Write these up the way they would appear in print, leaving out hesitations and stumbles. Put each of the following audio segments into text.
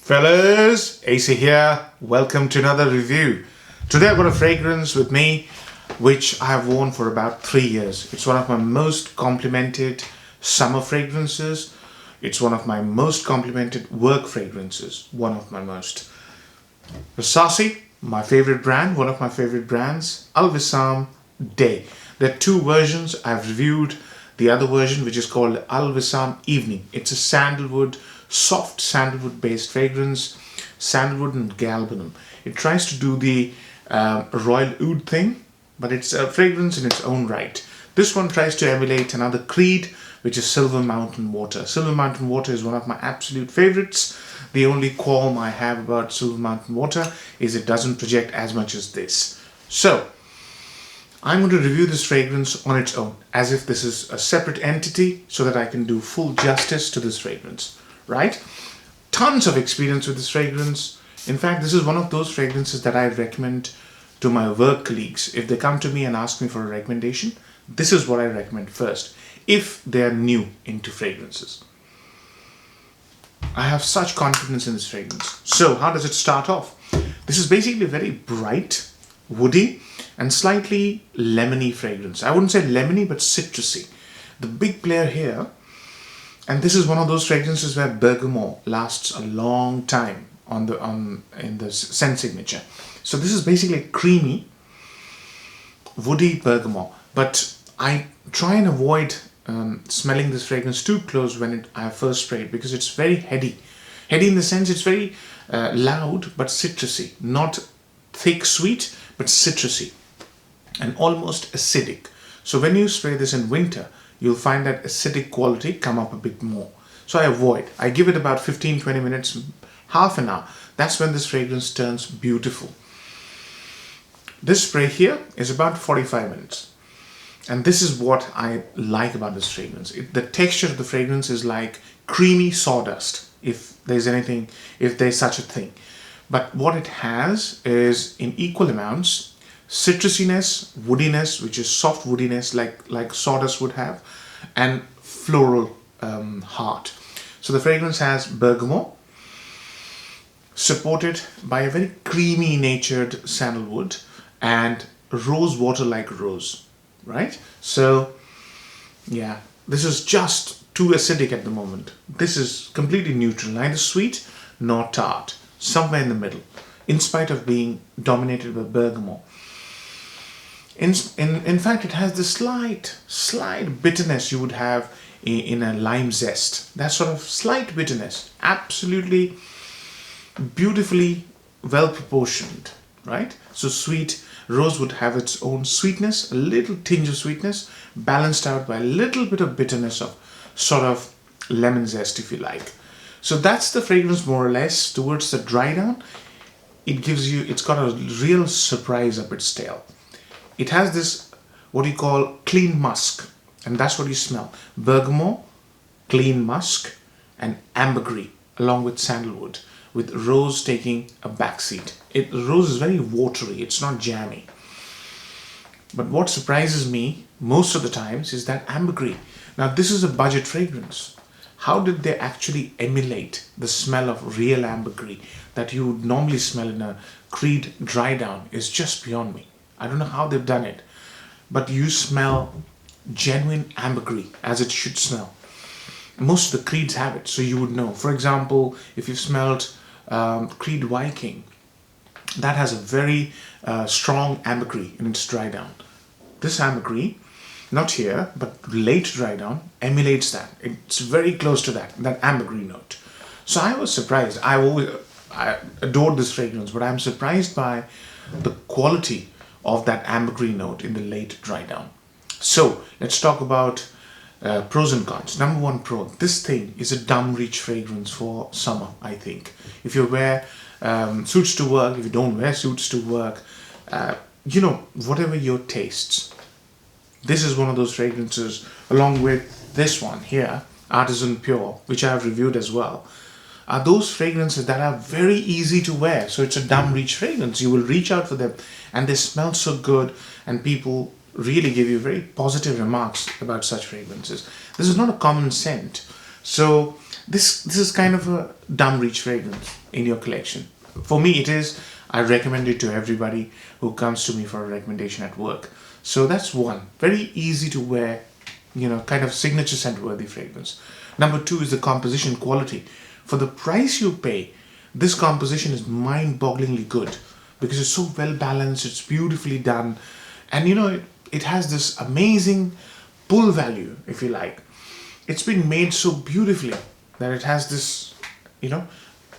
Fellas, AC here. Welcome to another review. Today I've got a fragrance with me which I have worn for about 3 years. It's one of my most complimented summer fragrances. It's one of my most complimented work fragrances. One of my most. Rasasi, my favorite brand, one of my favorite brands. Al Wissam Day. There are two versions. I've reviewed the other version which is called Al Wissam Evening. It's a sandalwood, soft sandalwood based fragrance, sandalwood and galbanum. It tries to do the royal oud thing, but it's a fragrance in its own right. This one tries to emulate another creed, which is Silver Mountain Water. Silver Mountain Water is one of my absolute favorites. The only qualm I have about Silver Mountain Water is it doesn't project as much as this. So I'm going to review this fragrance on its own, as if this is a separate entity, so that I can do full justice to this fragrance. Right? Tons of experience with this fragrance. In fact, this is one of those fragrances that I recommend to my work colleagues. If they come to me and ask me for a recommendation, this is what I recommend first, if they are new into fragrances. I have such confidence in this fragrance. So, how does it start off? This is basically a very bright, woody, and slightly lemony fragrance. I wouldn't say lemony, but citrusy. The big player here, and this is one of those fragrances where bergamot lasts a long time in the scent signature. So this is basically a creamy, woody bergamot. But I try and avoid smelling this fragrance too close when I first spray it, because it's very heady. Heady in the sense it's very loud but citrusy. Not thick sweet, but citrusy. And almost acidic. So when you spray this in winter, you'll find that acidic quality come up a bit more. So I avoid. I give it about 15-20 minutes, half an hour. That's when this fragrance turns beautiful. This spray here is about 45 minutes. And this is what I like about this fragrance. The texture of the fragrance is like creamy sawdust, if there's such a thing. But what it has is, in equal amounts, citrusiness, woodiness, which is soft woodiness like sawdust would have, and floral heart. So the fragrance has bergamot, supported by a very creamy natured sandalwood and rose water like rose, right? So yeah, this is just too acidic at the moment. This is completely neutral, neither sweet nor tart, somewhere in the middle, in spite of being dominated by bergamot. In fact, it has the slight bitterness you would have in a lime zest. That sort of slight bitterness. Absolutely beautifully well proportioned, right? So sweet, rose would have its own sweetness, a little tinge of sweetness, balanced out by a little bit of bitterness of sort of lemon zest, if you like. So that's the fragrance more or less. Towards the dry down, it's got a real surprise up its tail. It has this, what you call clean musk, and that's what you smell. Bergamot, clean musk, and ambergris, along with sandalwood, with rose taking a backseat. Rose is very watery, it's not jammy. But what surprises me most of the times is that ambergris. Now this is a budget fragrance. How did they actually emulate the smell of real ambergris that you would normally smell in a Creed dry down is just beyond me. I don't know how they've done it, but you smell genuine ambergris as it should smell. Most of the creeds have it, so you would know. For example, if you've smelled Creed Viking, that has a very strong ambergris in its dry down. This ambergris, not here, but late dry down, emulates that. It's very close to that ambergris note. So I was surprised. I adored this fragrance, but I'm surprised by the quality of that ambergris note in the late dry down. So let's talk about pros and cons. Number one pro, this thing is a dumb reach fragrance for summer, I think. If you wear suits to work, if you don't wear suits to work, whatever your tastes. This is one of those fragrances, along with this one here, Artisan Pure, which I have reviewed as well, are those fragrances that are very easy to wear. So it's a dumb reach fragrance. You will reach out for them and they smell so good, and people really give you very positive remarks about such fragrances. This is not a common scent. So This is kind of a dumb reach fragrance in your collection. For me, it is. I recommend it to everybody who comes to me for a recommendation at work. So that's one. Very easy to wear, kind of signature scent worthy fragrance. Number two is the composition quality. For the price you pay, this composition is mind-bogglingly good because it's so well balanced, it's beautifully done, and it has this amazing pull value, if you like. It's been made so beautifully that it has this,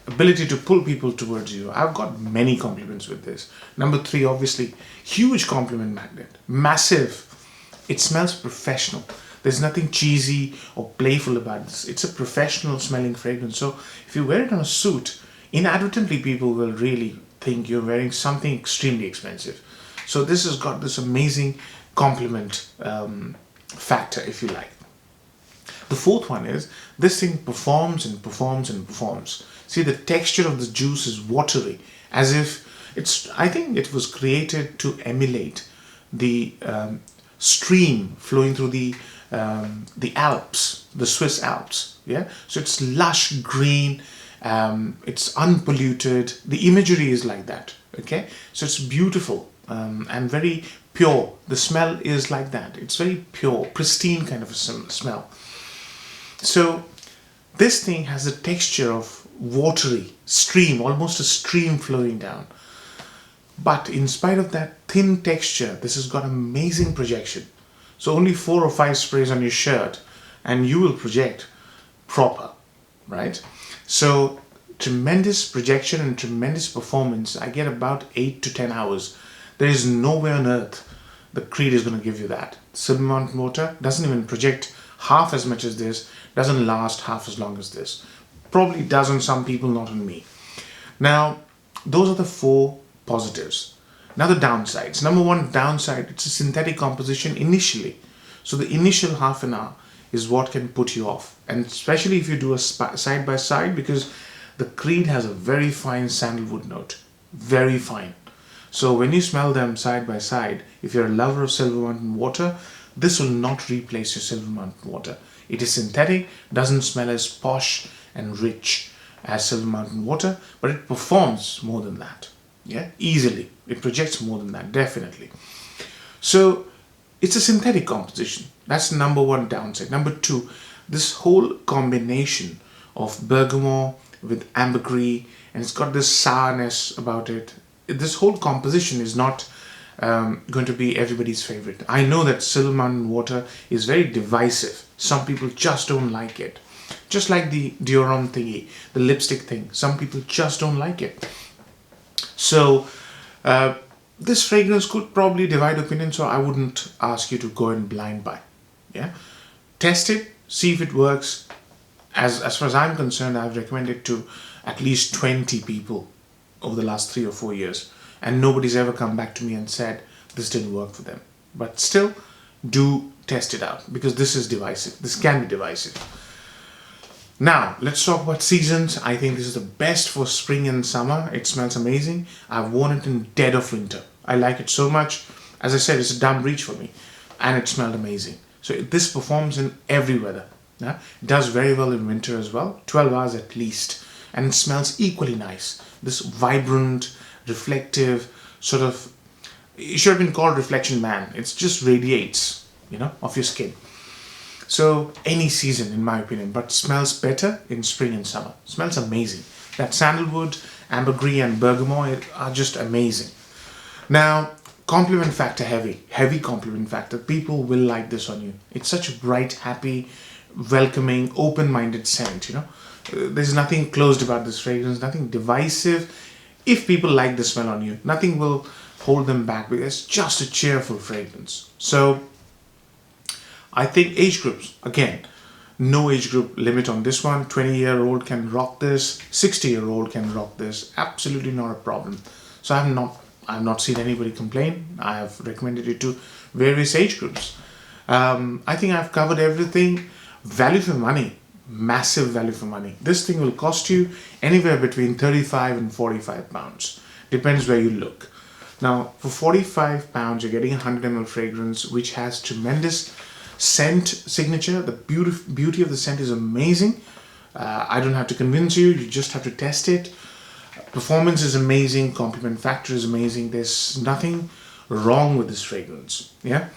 ability to pull people towards you. I've got many compliments with this. Number three, obviously, huge compliment magnet, massive. It smells professional. There's nothing cheesy or playful about this. It's a professional smelling fragrance. So if you wear it on a suit, inadvertently people will really think you're wearing something extremely expensive. So this has got this amazing compliment factor, if you like. The fourth one is this thing performs and performs and performs. See, the texture of the juice is watery, as if I think it was created to emulate the stream flowing through the Alps, the Swiss Alps. Yeah, so it's lush green, it's unpolluted. The imagery is like that. Okay, so it's beautiful and very pure. The smell is like that. It's very pure, pristine kind of a smell. So this thing has a texture of watery stream, almost a stream flowing down. But in spite of that thin texture, this has got amazing projection. So only 4 or 5 sprays on your shirt and you will project proper, right? So tremendous projection and tremendous performance. I get about 8 to 10 hours. There is nowhere on earth the Creed is going to give you that. Silver Mountain Water doesn't even project half as much as this, doesn't last half as long as this. Probably does on some people, not on me. Now, those are the 4 positives. Now the downsides. Number one downside, it's a synthetic composition initially. So the initial half an hour is what can put you off. And especially if you do a side by side, because the Creed has a very fine sandalwood note. Very fine. So when you smell them side by side, if you're a lover of Silver Mountain Water, this will not replace your Silver Mountain Water. It is synthetic, doesn't smell as posh and rich as Silver Mountain Water, but it performs more than that. Yeah, easily. It projects more than that, definitely. So it's a synthetic composition. That's number one downside. Number two, this whole combination of bergamot with ambergris, and it's got this sourness about it. This whole composition is not going to be everybody's favorite. I know that Silver Mountain Water is very divisive. Some people just don't like it. Just like the Dior thingy, the lipstick thing. Some people just don't like it. So this fragrance could probably divide opinion, so I wouldn't ask you to go in blind buy. Yeah, test it, see if it works. As far as I'm concerned, I've recommended to at least 20 people over the last 3 or 4 years, and nobody's ever come back to me and said this didn't work for them. But still, do test it out, because this is divisive. This can be divisive. Now, let's talk about seasons. I think this is the best for spring and summer. It smells amazing. I've worn it in dead of winter. I like it so much. As I said, it's a dumb reach for me. And it smelled amazing. So this performs in every weather. Yeah? It does very well in winter as well. 12 hours at least. And it smells equally nice. This vibrant, reflective, sort of... It should have been called Reflection Man. It just radiates, off your skin. So any season, in my opinion, but smells better in spring and summer. Smells amazing. That sandalwood, ambergris and bergamot are just amazing. Now, compliment factor heavy compliment factor. People will like this on you. It's such a bright, happy, welcoming, open-minded scent, There's nothing closed about this fragrance, nothing divisive. If people like the smell on you, nothing will hold them back, because it's just a cheerful fragrance. So I think age groups, again, no age group limit on this one. 20-year-old can rock this, 60-year-old can rock this, absolutely not a problem. So I've not seen anybody complain. I have recommended it to various age groups. I think I've covered everything. Value for money, massive value for money. This thing will cost you anywhere between 35 and 45 pounds. Depends where you look. Now, for 45 pounds, you're getting a 100 ml fragrance, which has tremendous scent signature. The beauty of the scent is amazing. I don't have to convince you. You just have to test it. Performance is amazing. Compliment factor is amazing. There's nothing wrong with this fragrance. Yeah.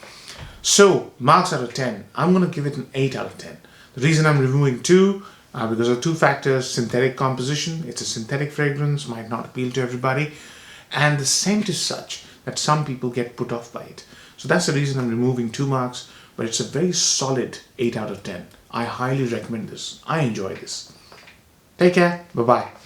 So marks out of 10. I'm going to give it an 8 out of 10. The reason I'm removing 2 because of 2 factors. Synthetic composition. It's a synthetic fragrance. Might not appeal to everybody. And the scent is such that some people get put off by it. So that's the reason I'm removing 2 marks. But it's a very solid 8 out of 10. I highly recommend this. I enjoy this. Take care. Bye-bye.